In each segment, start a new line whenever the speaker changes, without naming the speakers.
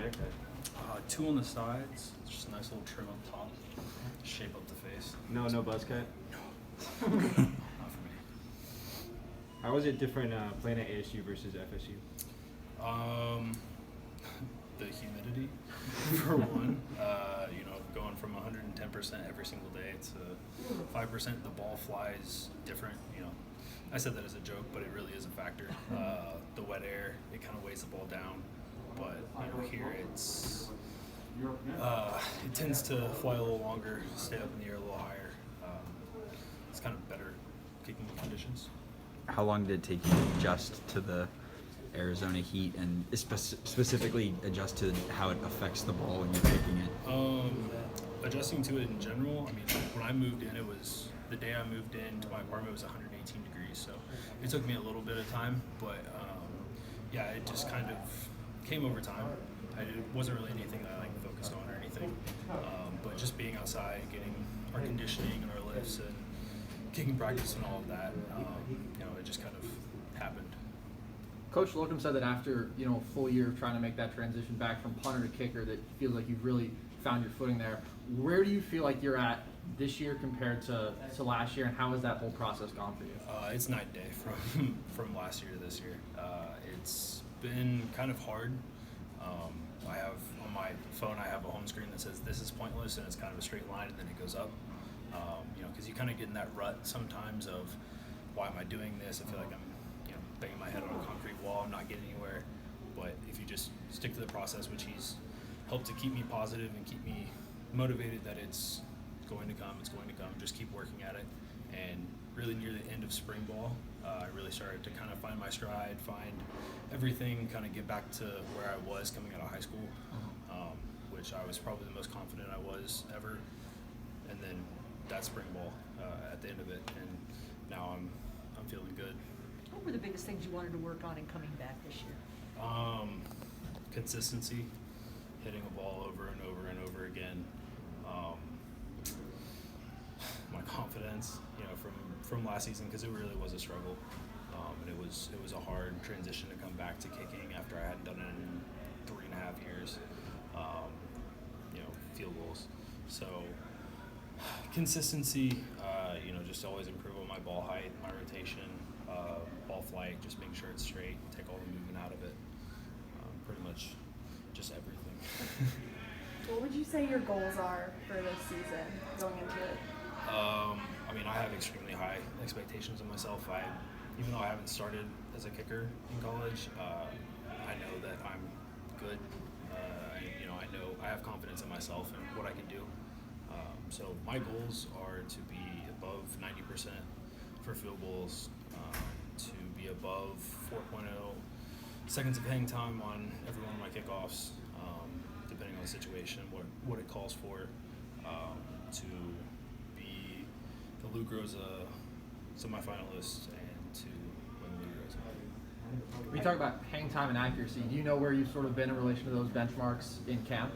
haircut?
2 on the sides, just a nice little trim up top, shape up the face.
No buzz cut?
No. Not for me.
How was it different playing at ASU versus FSU?
The humidity, for one. Going from 110% every single day to 5%, the ball flies different. I said that as a joke, but it really is a factor. The wet air, it kind of weighs the ball down. But here it tends to fly a little longer, stay up in the air a little higher. It's kind of better kicking conditions.
How long did it take you to adjust to the Arizona heat and specifically adjust to how it affects the ball when you're kicking it?
Adjusting to it in general, when I moved in, the day I moved into my apartment, it was 118 degrees, so it took me a little bit of time, but it just kind of came over time. It wasn't really anything that I focused on or anything, but just being outside, getting our conditioning and our lifts and kicking practice and all of that, it just kind of happened.
Coach Logan said that after a full year of trying to make that transition back from punter to kicker, that it feels like you've really found your footing there. Where do you feel like you're at this year compared to last year, and how has that whole process gone for you?
It's night and day from last year to this year. It's been kind of hard. I have on my phone, I have a home screen that says this is pointless, and it's kind of a straight line, and then it goes up. Because you kind of get in that rut sometimes of why am I doing this? I feel like I'm banging my head on a concrete wall. I'm not getting anywhere. But if you just stick to the process, which he's helped to keep me positive and keep me motivated that it's going to come, just keep working at it. And really near the end of spring ball, I really started to kind of find my stride, find everything, kind of get back to where I was coming out of high school, which I was probably the most confident I was ever. And then that spring ball at the end of it, and now I'm feeling good.
What were the biggest things you wanted to work on in coming back this year?
Consistency, hitting a ball over and over and over again. My confidence, from last season, because it really was a struggle, and it was a hard transition to come back to kicking after I hadn't done it in 3.5 years. Field goals. So consistency, just always improve on my ball height, my rotation, ball flight, just make sure it's straight, take all the movement out of it. Pretty much just everything.
What would you say your goals are for this season going into it?
I have extremely high expectations of myself. Even though I haven't started as a kicker in college, I know that I'm good. I know I have confidence in myself and what I can do. So my goals are to be above 90% for field goals, to be above 4.0 seconds of hang time on every one of my kickoffs, depending on the situation, what it calls for, to be the Lou Groza semifinalist and to win the Lou Groza.
When you talk about hang time and accuracy, do you know where you've sort of been in relation to those benchmarks in camp?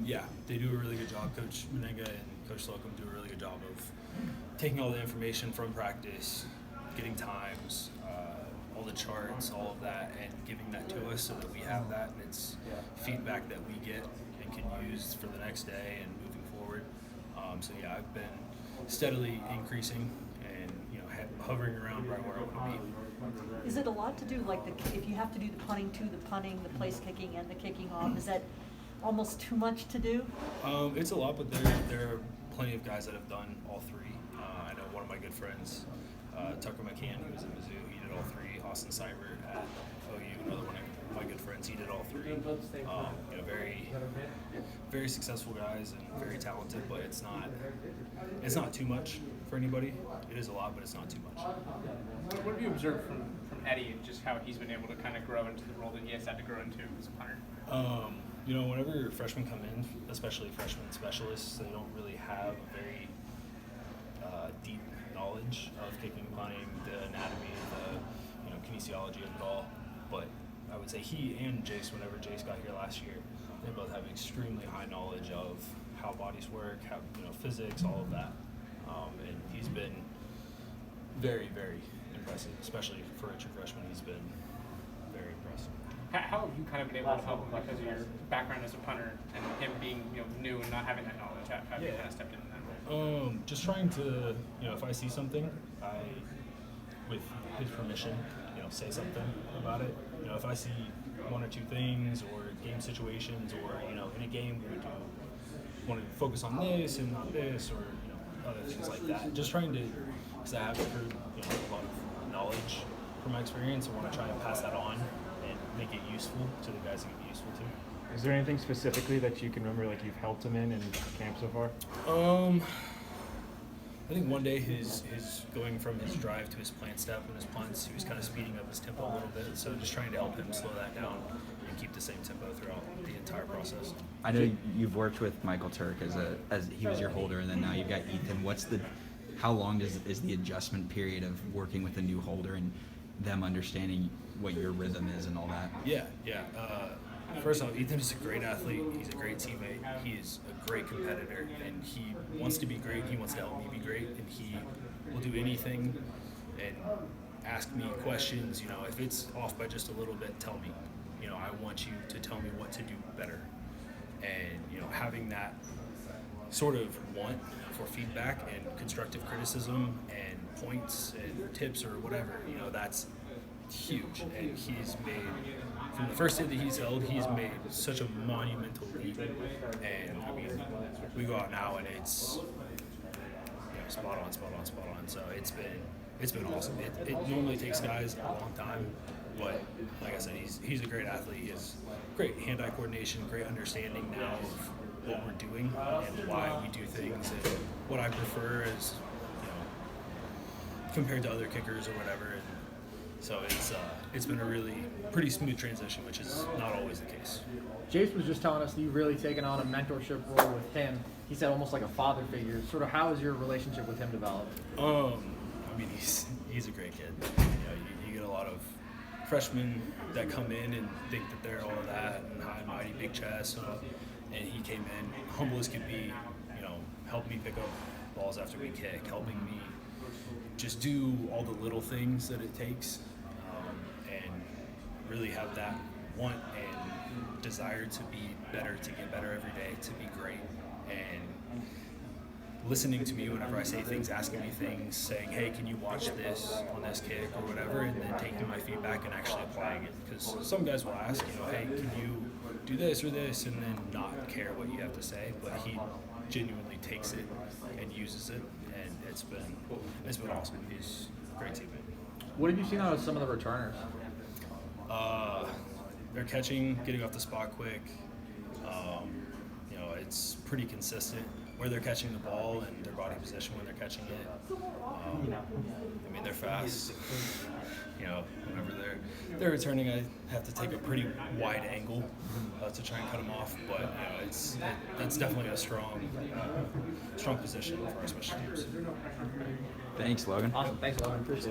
Yeah, they do a really good job. Coach Menenga and Coach Slocum do a really good job of taking all the information from practice, getting times, all the charts, all of that, and giving that to us so that we have that, and it's feedback that we get and can use for the next day and moving forward. I've been steadily increasing and hovering around right where I want to be.
Is it a lot to do, if you have to do the punting to the punting, the place kicking, and the kicking off, is that almost too much to do?
It's a lot, but there are plenty of guys that have done all three. I know one of my good friends, Tucker McCann, who was at Mizzou, he did all three. Austin Seibert at OU, another one of my good friends, he did all three. Very, very successful guys and very talented, but it's not too much for anybody. It is a lot, but it's not too much.
What have you observed from Eddie and just how he's been able to kind of grow into the role that he has had to grow into as a punter?
Whenever freshmen come in, especially freshman specialists, they don't really have a very deep knowledge of kicking, punting, the anatomy, the kinesiology of it all. But I would say he and Jace, whenever Jace got here last year, they both have extremely high knowledge of how bodies work, how physics, all of that. And he's been very, very impressive, especially for a true freshman. He's been very impressive.
How have you kind of been able to help him because of your background as a punter and him being new and not having that knowledge? How have you kind of stepped into that role?
Just trying to, if I see something, I, with his permission, say something about it. If I see one or two things or game situations or, in a game we would want to focus on this and not this or, other things like that. Just trying to, because I have heard, a lot of knowledge from my experience. I want to try and pass that on and make it useful to the guys that it can be useful to.
Is there anything specifically that you can remember, like you've helped him in camp so far?
I think one day his going from his drive to his plant step and his punts, he was kind of speeding up his tempo a little bit. So just trying to help him slow that down and keep the same tempo throughout the entire process.
I know you've worked with Michael Turk as he was your holder, and then now you've got Ethan. How long is the adjustment period of working with a new holder and them understanding what your rhythm is and all that?
Yeah. First off, Ethan is a great athlete. He's a great teammate. He is a great competitor, and he wants to be great. He wants to help me be great, and he will do anything and ask me questions. If it's off by just a little bit, tell me. I want you to tell me what to do better. And, having that sort of want for feedback and constructive criticism and points and tips or whatever, that's huge. And he's made, from the first day that he's held, he's made such a monumental leap. And we go out now and it's spot on. So it's been awesome. It normally takes guys a long time, but like I said, he's a great athlete. He has great hand-eye coordination, great understanding now of what we're doing and why we do things and what I prefer is, compared to other kickers or whatever. And so it's been a really pretty smooth transition, which is not always the case.
Jace was just telling us that you've really taken on a mentorship role with him. He said almost like a father figure. Sort of how has your relationship with him developed?
He's a great kid. You get a lot of freshmen that come in and think that they're all of that and high and mighty, big chest. And he came in humble as could be, helped me pick up balls after we kick, helping me just do all the little things that it takes, and really have that want and desire to be better, to get better every day, to be great, and listening to me whenever I say things, asking me things, saying, hey, can you watch this on this kick or whatever, and then taking my feedback and actually applying it. Because some guys will ask, hey, can you do this or this, and then not care what you have to say, but he genuinely takes it and uses it, and it's been awesome. He's a great teammate.
What have you seen out of some of the returners?
They're catching, getting off the spot quick. It's pretty consistent where they're catching the ball and their body position when they're catching it. They're fast. Whenever they're returning, I have to take a pretty wide angle to try and cut them off. But that's definitely a strong position for our special teams.
Thanks, Logan.
Awesome. Thanks, Logan. Appreciate it.